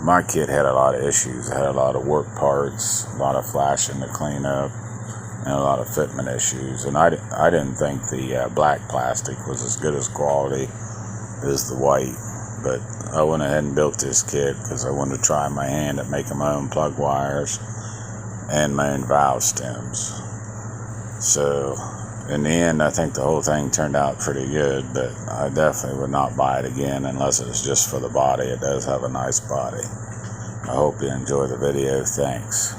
my kit had a lot of issues. It had a lot of work parts, a lot of flashing to clean up, and a lot of fitment issues. And I didn't think the black plastic was as good as quality as the white, but I went ahead and built this kit because I wanted to try my hand at making my own plug wires and my own valve stems. So in the end, I think the whole thing turned out pretty good, but I definitely would not buy it again unless it was just for the body. It does have a nice body. I hope you enjoy the video. Thanks.